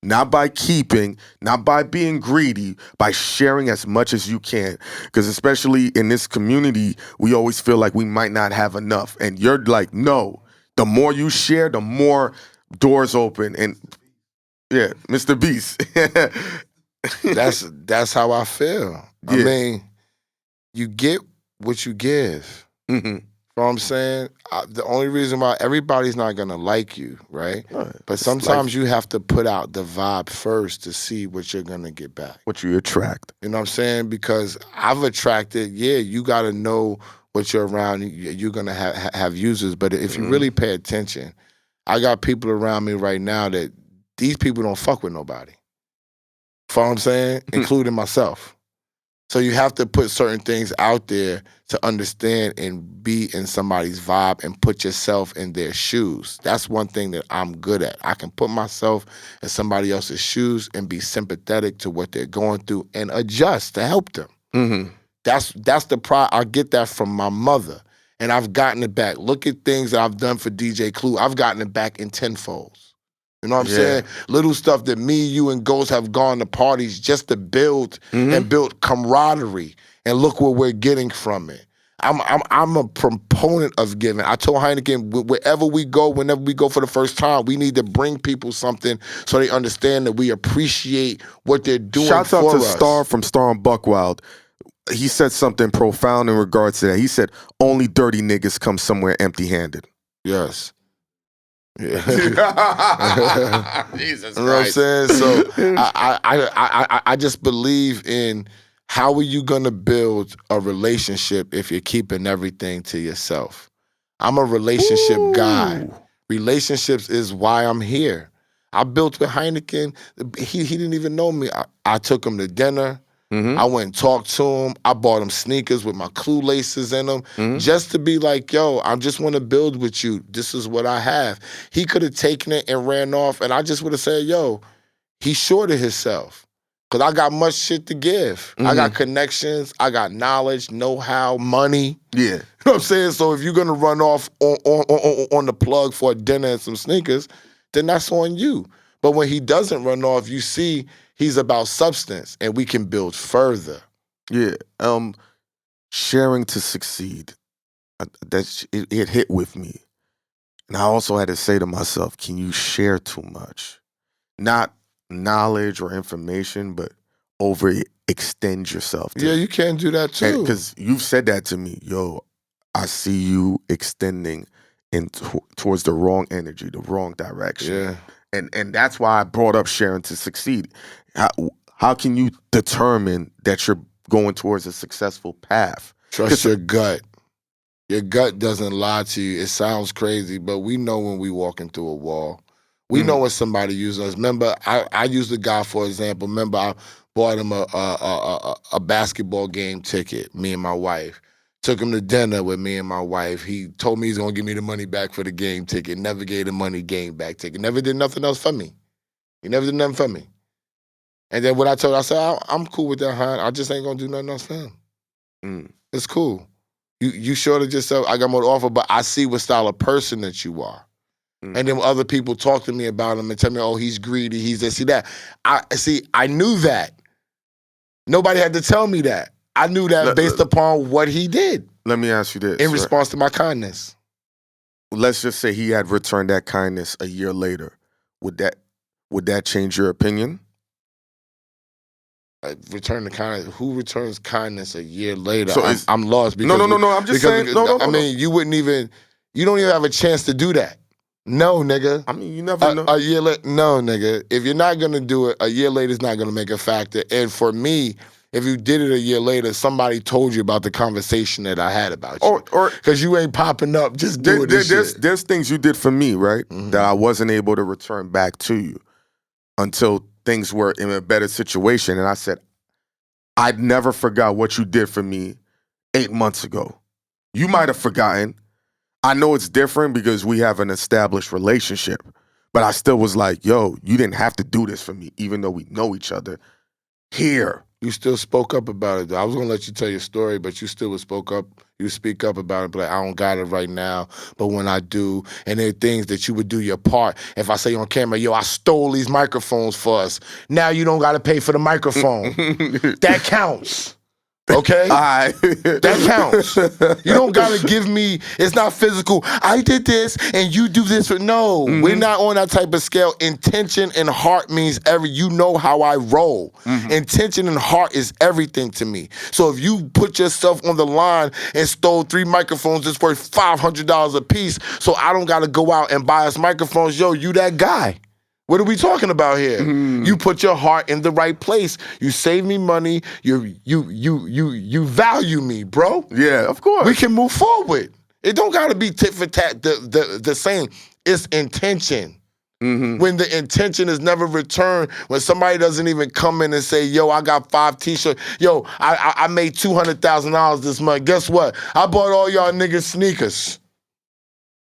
Not by keeping, not by being greedy, by sharing as much as you can. Because especially in this community, we always feel like we might not have enough. And you're like, no, the more you share, the more doors open. And yeah, Mr. Beast. That's how I feel. I mean, you get what you give. You know what I'm saying? The only reason why everybody's not going to like you, right? But sometimes you have to put out the vibe first to see what you're going to get back. What you attract. You know what I'm saying? Because I've attracted, you got to know what you're around. You're going to have users. But if you really pay attention, I got people around me right now that these people don't fuck with nobody. You know what I'm saying? Including myself. So you have to put certain things out there to understand and be in somebody's vibe and put yourself in their shoes. That's one thing that I'm good at. I can put myself in somebody else's shoes and be sympathetic to what they're going through and adjust to help them. That's the pride. I get that from my mother, and I've gotten it back. Look at things that I've done for DJ Clue. I've gotten it back in tenfolds. You know what I'm saying? Little stuff that me, you, and Ghost have gone to parties just to build and build camaraderie. And look what we're getting from it. I'm a proponent of giving. I told Heineken, wherever we go, whenever we go for the first time, we need to bring people something so they understand that we appreciate what they're doing for us. Shouts out to Star from Star and Buckwild. He said something profound in regards to that. He said, only dirty niggas come somewhere empty-handed. Yes. Yeah. Jesus Christ. You know what I'm saying? So I just believe in how are you gonna build a relationship if you're keeping everything to yourself? I'm a relationship guy. Relationships is why I'm here. I built with Heineken. He didn't even know me. I took him to dinner. I went and talked to him. I bought him sneakers with my Clue laces in them just to be like, yo, I just want to build with you. This is what I have. He could have taken it and ran off, and I just would have said, yo, he's short of himself. Because I got much shit to give. I got connections. I got knowledge, know-how, money. Yeah. You know what I'm saying? So if you're going to run off on the plug for a dinner and some sneakers, then that's on you. But when he doesn't run off, you see he's about substance, and we can build further. Yeah. Sharing to succeed. It hit with me. And I also had to say to myself, can you share too much? Not knowledge or information, but overextend yourself. Yeah, you can do that too. Because you've said that to me. Yo, I see you extending towards the wrong energy, the wrong direction. Yeah. And that's why I brought up sharing to succeed. How can you determine that you're going towards a successful path? Trust your gut. Your gut doesn't lie to you. It sounds crazy, but we know when we walking through a wall. We know when somebody using us. Remember, I used a guy, for example. Remember, I bought him a basketball game ticket, me and my wife. Took him to dinner with me and my wife. He told me he's going to give me the money back for the game ticket. Never gave the money game back ticket. Never did nothing else for me. He never did nothing for me. And then what I told him, I said, I'm cool with that, hon. I just ain't going to do nothing else for him. It's cool. You short of yourself, I got more to offer, but I see what style of person that you are. And then when other people talk to me about him and tell me, oh, he's greedy, he's this, he that. I knew that. Nobody had to tell me that. I knew that based upon what he did. Let me ask you this. In response to my kindness. Let's just say he had returned that kindness a year later. Would that change your opinion? Return the kindness. Who returns kindness a year later? So I'm lost because no. I'm just saying. No. You wouldn't even. You don't even have a chance to do that. No, nigga. I mean, you never know. A year later, no, nigga. If you're not gonna do it, a year later is not gonna make a factor. And for me, if you did it a year later, somebody told you about the conversation that I had about you. Or because you ain't popping up, just doing this shit. There's things you did for me, right, that I wasn't able to return back to you until things were in a better situation. And I said, I'd never forgot what you did for me 8 months ago. You might have forgotten. I know it's different because we have an established relationship, but I still was like, yo, you didn't have to do this for me, even though we know each other. Here. You still spoke up about it, though. I was going to let you tell your story, but you still spoke up. You speak up about it, but like, I don't got it right now. But when I do, and there are things that you would do your part. If I say on camera, yo, I stole these microphones for us. Now you don't got to pay for the microphone. That counts. Okay? All right. That counts. You don't got to give me, it's not physical. I did this and you do this. No, we're not on that type of scale. Intention and heart means you know how I roll. Intention and heart is everything to me. So if you put yourself on the line and stole 3 microphones that's worth $500 a piece, so I don't got to go out and buy us microphones, yo, you that guy. What are we talking about here? You put your heart in the right place. You save me money. You value me, bro. Yeah, of course. We can move forward. It don't gotta be tit for tat the same. It's intention. When the intention is never returned, when somebody doesn't even come in and say, yo, I got 5 t-shirts. Yo, I made $200,000 this month. Guess what? I bought all y'all niggas sneakers.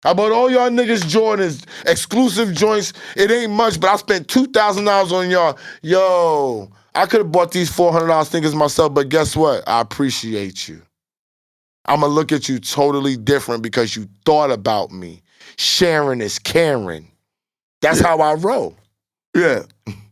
I bought all y'all niggas Jordans, exclusive joints. It ain't much, but I spent $2,000 on y'all. Yo, I could have bought these $400 sneakers myself, but guess what? I appreciate you. I'm going to look at you totally different because you thought about me. Sharing is caring. That's how I roll. Yeah.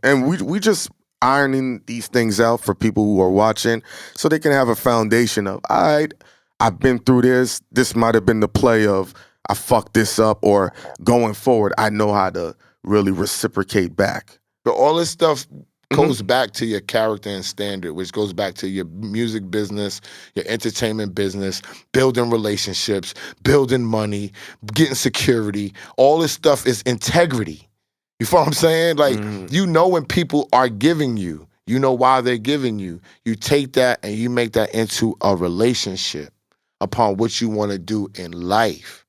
And we just ironing these things out for people who are watching so they can have a foundation of, all right, I've been through this. This might have been the play of, I fucked this up, or going forward, I know how to really reciprocate back. But all this stuff goes back to your character and standard, which goes back to your music business, your entertainment business, building relationships, building money, getting security. All this stuff is integrity. You feel what I'm saying? Like, you know when people are giving you, you know why they're giving you. You take that and you make that into a relationship upon what you want to do in life.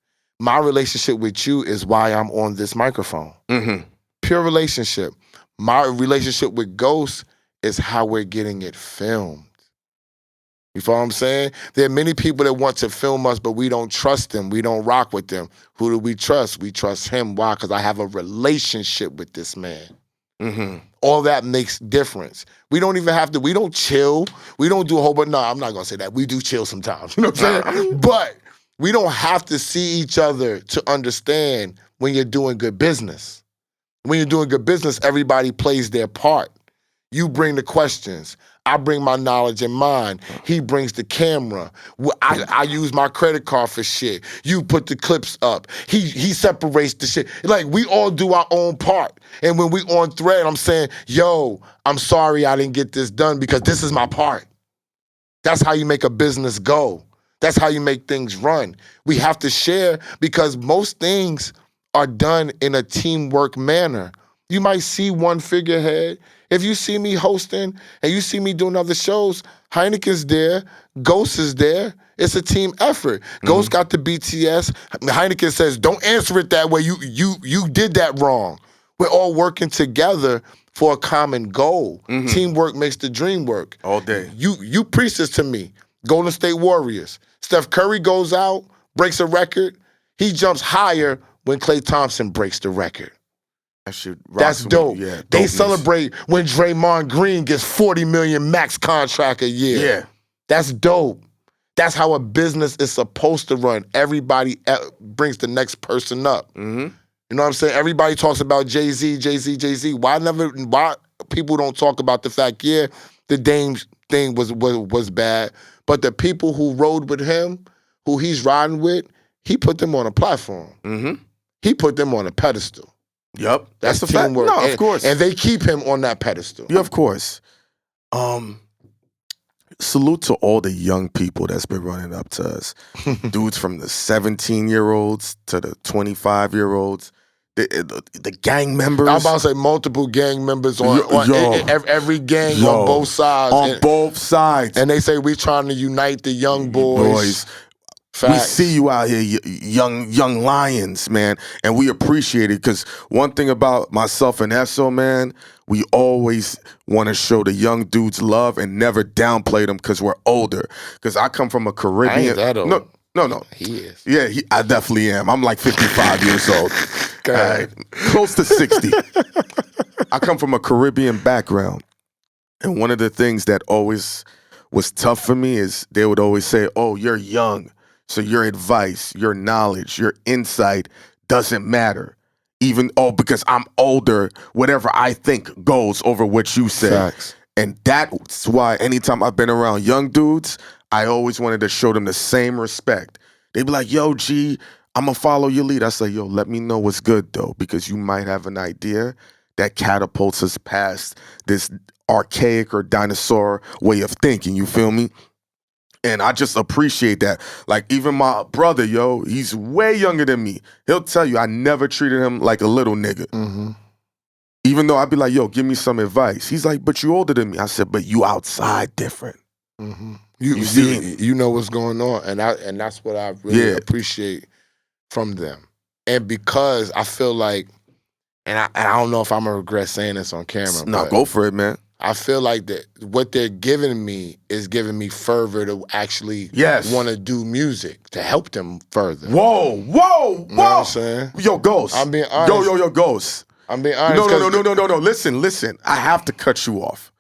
My relationship with you is why I'm on this microphone. Pure relationship. My relationship with Ghost is how we're getting it filmed. You feel what I'm saying? There are many people that want to film us, but we don't trust them. We don't rock with them. Who do we trust? We trust him. Why? Because I have a relationship with this man. All that makes difference. We don't even have to, we don't chill. We don't do a whole bunch. No, I'm not going to say that. We do chill sometimes. You know what I'm saying? But we don't have to see each other to understand when you're doing good business. When you're doing good business, everybody plays their part. You bring the questions. I bring my knowledge and mine. He brings the camera. I use my credit card for shit. You put the clips up. He separates the shit. Like, we all do our own part. And when we on thread, I'm saying, yo, I'm sorry I didn't get this done because this is my part. That's how you make a business go. That's how you make things run. We have to share because most things are done in a teamwork manner. You might see one figurehead. If you see me hosting and you see me doing other shows, Heineken's there, Ghost is there. It's a team effort. Ghost got the BTS. Heineken says, don't answer it that way. You did that wrong. We're all working together for a common goal. Teamwork makes the dream work. All day. You preach this to me. Golden State Warriors. Steph Curry goes out, breaks a record. He jumps higher when Klay Thompson breaks the record. That's dope. Yeah, they celebrate when Draymond Green gets $40 million max contract a year. Yeah. That's dope. That's how a business is supposed to run. Everybody brings the next person up. You know what I'm saying? Everybody talks about Jay-Z. Why people don't talk about the fact, the Dame thing was bad. But the people who rode with him, who he's riding with, he put them on a platform. Mm-hmm. He put them on a pedestal. Yep. That's a fact. teamwork. No, of course. And they keep him on that pedestal. Yeah, of course. Salute to all the young people that's been running up to us. Dudes from the 17-year-olds to the 25-year-olds. The gang members. I'm about to say multiple gang members on every gang on both sides. On both sides. And they say we trying to unite the young boys. We see you out here, young lions, man, and we appreciate it because one thing about myself and Esso, man, we always want to show the young dudes love and never downplay them because we're older. Because I come from a Caribbean. I ain't that old. No. He is. Yeah, I definitely am. I'm like 55 years old. Close to 60. I come from a Caribbean background. And one of the things that always was tough for me is they would always say, oh, you're young. So your advice, your knowledge, your insight doesn't matter. Because I'm older, whatever I think goes over what you say. Facts. And that's why anytime I've been around young dudes, I always wanted to show them the same respect. They'd be like, yo, G, I'm going to follow your lead. I say, yo, let me know what's good, though, because you might have an idea that catapults us past this archaic or dinosaur way of thinking. You feel me? And I just appreciate that. Like, even my brother, yo, he's way younger than me. He'll tell you I never treated him like a little nigga. Mm-hmm. Even though I'd be like, yo, give me some advice. He's like, but you older than me. I said, but you outside different. Mm-hmm. You know what's going on. And that's what I really appreciate from them. And because I feel like, and I don't know if I'm going to regret saying this on camera. No, go for it, man. I feel like that what they're giving me is giving me fervor to actually want to do music, to help them further. Whoa. You know what I'm saying? Yo, Ghost. I'm being honest. Yo, Ghost. I'm being honest. No. Listen. I have to cut you off.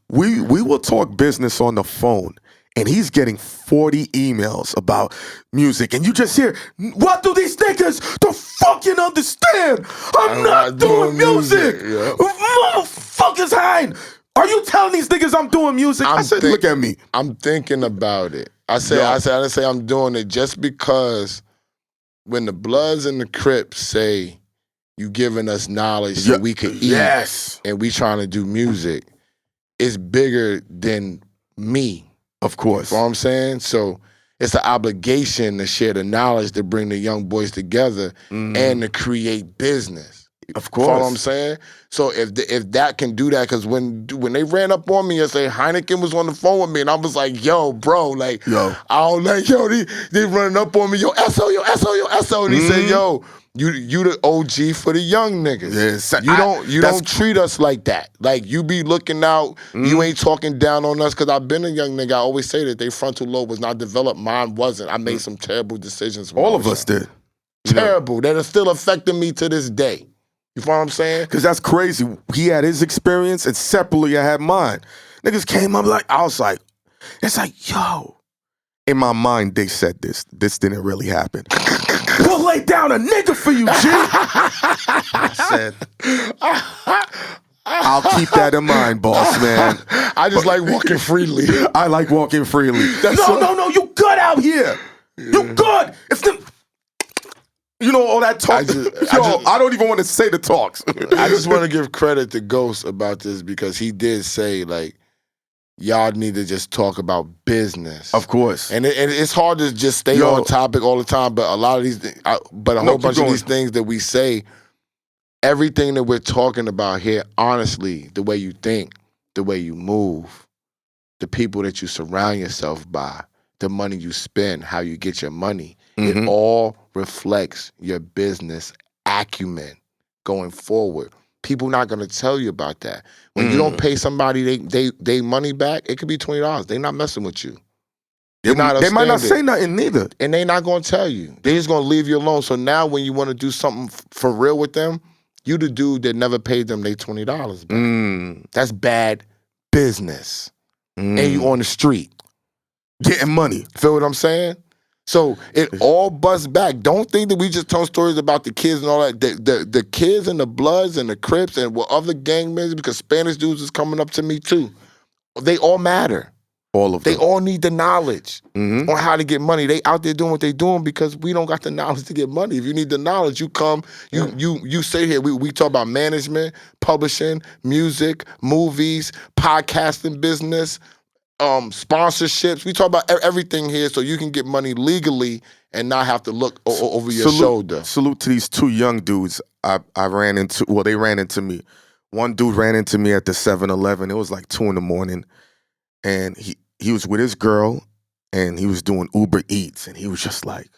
We will talk business on the phone, and he's getting 40 emails about music, and you just hear, what do these niggas don't fucking understand? I'm not doing music. Yeah. Motherfuckers hiding. Are you telling these niggas I'm doing music? I said, look at me. I'm thinking about it. I didn't say I'm doing it just because when the Bloods and the Crips say you giving us knowledge so we can eat and we trying to do music, it's bigger than me. Of course. You know what I'm saying? So it's an obligation to share the knowledge to bring the young boys together and to create business. Of course. You know what I'm saying? So if that can do that, because when they ran up on me and say Heineken was on the phone with me, and I was like, yo, bro, like, I don't like, yo, they running up on me, yo, SO, and he said, yo, you the OG for the young niggas. Yeah, you don't treat us like that. Like, you be looking out, you ain't talking down on us, because I've been a young nigga. I always say that their frontal lobe was not developed, mine wasn't. I made some terrible decisions. All of us did. Terrible. That are still affecting me to this day. You follow what I'm saying? Because that's crazy. He had his experience, and separately I had mine. Niggas came up I was like, it's like, yo. In my mind, they said this. This didn't really happen. We'll lay down a nigga for you, G. I said, I'll keep that in mind, boss, man. I just like walking freely. I like walking freely. No, you good out here. You good. If the... You know, all that talk. I don't even want to say the talks. I just want to give credit to Ghost about this because he did say, like, y'all need to just talk about business. Of course. And it's hard to just stay on topic all the time, but a lot of these, but a whole bunch of these things that we say, everything that we're talking about here, honestly, the way you think, the way you move, the people that you surround yourself by, the money you spend, how you get your money, it all reflects your business acumen going forward. People not gonna tell you about that. When you don't pay somebody they money back, it could be $20. They not messing with you. They might not say nothing neither. And they not gonna tell you. They just gonna leave you alone. So now when you wanna do something for real with them, you the dude that never paid them they $20 back. That's bad business. And you on the street. Getting money. Feel what I'm saying? So it all busts back. Don't think that we just tell stories about the kids and all that. The kids and the Bloods and the Crips and what other gang members, because Spanish dudes is coming up to me too. they all matter. All of They them. all need the knowledge Mhm. on how to get money. They out there doing what they doing because we don't got the knowledge to get money. If you need the knowledge, you come, you sit here. We talk about management, publishing, music, movies, podcasting business, sponsorships. We talk about everything here so you can get money legally and not have to look over your shoulder. Salute to these two young dudes I ran into. Well, they ran into me. One dude ran into me at the 7-Eleven. It was like 2 a.m. And he was with his girl, and he was doing Uber Eats, and he was just like,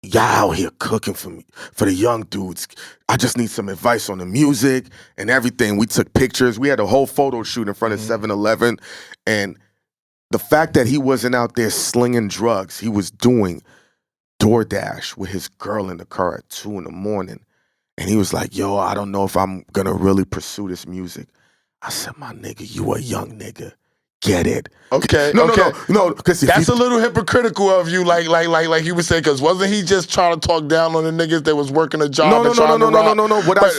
y'all out here cooking for me, for the young dudes. I just need some advice on the music and everything. We took pictures. We had a whole photo shoot in front of 7-Eleven. And the fact that he wasn't out there slinging drugs, he was doing DoorDash with his girl in the car at 2 a.m. And he was like, yo, I don't know if I'm going to really pursue this music. I said, my nigga, you a young nigga. Get it. Okay. No, okay. no. Because That's a little hypocritical of you, like he was saying, because wasn't he just trying to talk down on the niggas that was working a job? No.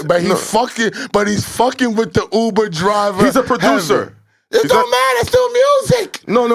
But he's fucking with the Uber driver. He's a producer. It don't matter. It's still music. No.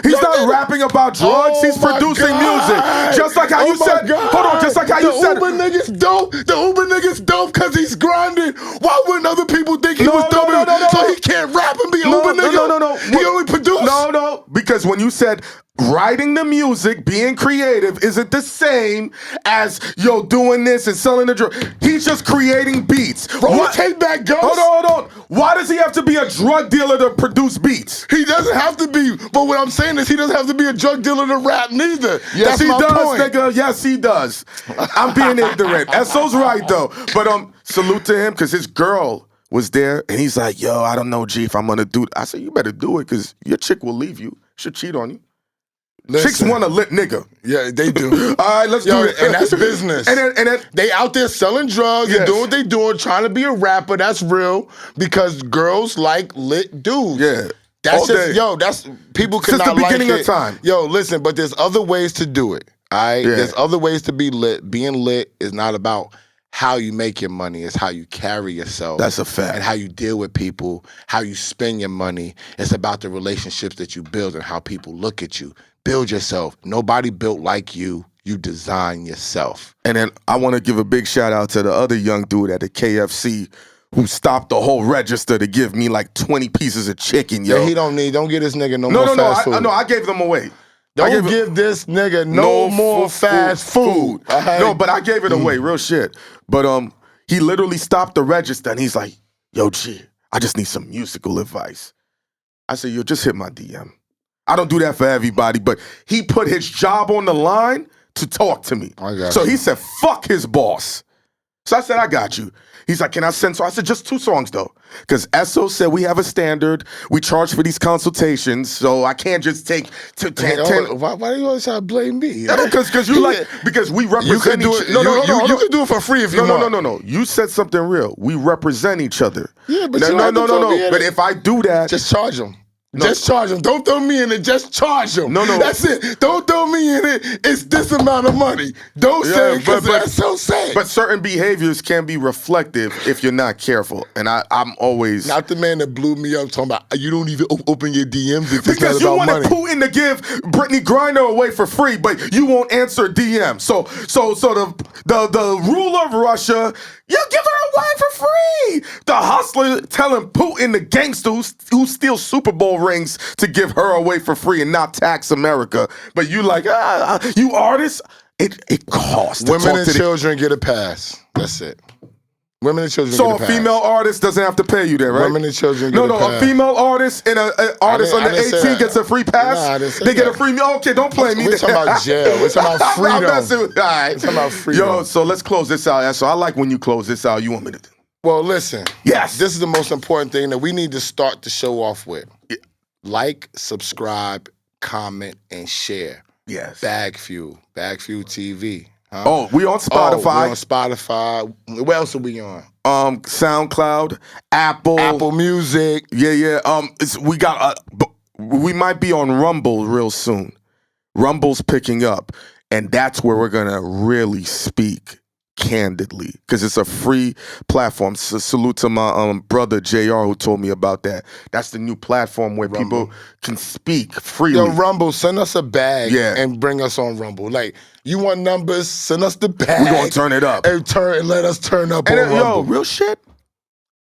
He's not rapping about drugs. He's producing music. Just like how you said. Hold on. Just like how you said. The Uber nigga's dope. The Uber nigga's dope because he's grinding. Why wouldn't other people think he was dope? No. So he can't rap and be Uber nigga? No. He only produce. No. Because when you said writing the music, being creative, isn't the same as doing this and selling the drug. He's just creating beats. Bro, take back Ghost. Hold on. Why does he have to be a drug dealer to produce beats? He doesn't have to be. But what I'm saying is he doesn't have to be a drug dealer to rap neither. Yes, That's he my does, point. nigga. Yes, he does. I'm being ignorant. Esso's right, though. But salute to him, because his girl was there, and he's like, yo, I don't know, G, if I'm going to do it. I said, you better do it, because your chick will leave you. She'll cheat on you. Listen. Chicks want a lit nigga. Yeah, they do. All right, let's do it. And that's business. And then they out there selling drugs and doing what they doing, trying to be a rapper. That's real because girls like lit dudes. Yeah. That's all just, day. that's, people Since cannot the beginning like of time. Yo, listen, but there's other ways to do it, all right? Yeah. There's other ways to be lit. Being lit is not about how you make your money. It's how you carry yourself. That's a fact. And how you deal with people, how you spend your money. It's about the relationships that you build and how people look at you. Build yourself. Nobody built like you. You design yourself. And then I want to give a big shout out to the other young dude at the KFC who stopped the whole register to give me like 20 pieces of chicken, yo. Yeah, he don't get this nigga no more fast food. No, I gave them away. Don't give this nigga no more fast food. No, but I gave it away, real shit. But he literally stopped the register and he's like, yo, G, I just need some musical advice. I said, yo, just hit my DM. I don't do that for everybody, but he put his job on the line to talk to me. So he said, fuck his boss. So I said, I got you. He's like, can I send? So I said, just 2 songs though. Because Esso said we have a standard. We charge for these consultations. So I can't just take 10. Why do you always try to blame me? Because you like, because we represent you can do it. You can do it for free if you want. No. You said something real. We represent each other. Yeah, but no. But if I do that, just charge them. No. Just charge them. Don't throw me in it. Just charge them. No. That's it. Don't throw me in it. It's this amount of money. Don't say it because that's so sad. But certain behaviors can be reflective if you're not careful. And I'm always... Not the man that blew me up talking about, you don't even open your DMs if it's because not you about wanted money. Putin to give Brittany Griner away for free, but you won't answer DMs. So the ruler of Russia, you give her away for free. The hustler telling Putin, the gangster who steals Super Bowl rings, to give her away for free and not tax America. But you like, you artists, it costs. Women and children get a pass. That's it. Women and children get a pass. So a female artist doesn't have to pay you there, right? Women and children get a pass. No, a female artist and an artist under 18 gets a free pass? Nah, I didn't say they get that. a free meal? Okay, don't play me. We're talking about jail. We're talking about freedom. I'm messing with, all right. We're talking about freedom. Yo, so let's close this out. So I like when you close this out. You want me to do? Well, listen. Yes. This is the most important thing that we need to start the show off with. Like, subscribe, comment, and share. Yes. BagFuel TV. Huh? Oh, we on Spotify. We on Spotify. Where else are we on? SoundCloud, Apple Music. Yeah. We got we might be on Rumble real soon. Rumble's picking up, and that's where we're gonna really speak candidly, because it's a free platform. So salute to my brother JR who told me about that. That's the new platform where people can speak freely. Yo, Rumble, send us a bag Yeah. and bring us on Rumble. Like, you want numbers, send us the bag. We're gonna turn it up. And let us turn up And on yo, Rumble. real shit.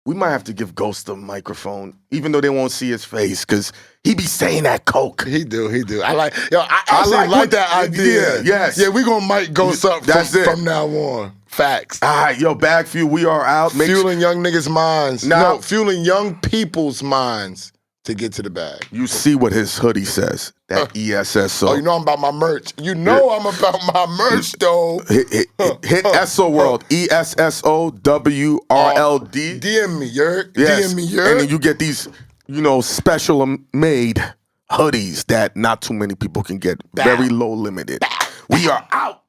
We might have to give Ghost a microphone, even though they won't see his face, because he be saying that coke. He do. I actually like that idea. Yeah, yes. Yeah, we gonna mic Ghost up from now on. Facts. All right, yo, BagFuel, we are out. Fueling young niggas' minds. Now- No, fueling young people's minds to get to the bag. You see what his hoodie says, that ESSO. Oh, you know I'm about my merch. You know I'm about my merch, though. Hit ESSO World, ESSOWRLD. DM me, Yerk. Yes. DM me, Yerk. And then you get these, special made hoodies that not too many people can get. Very low limited. We are out.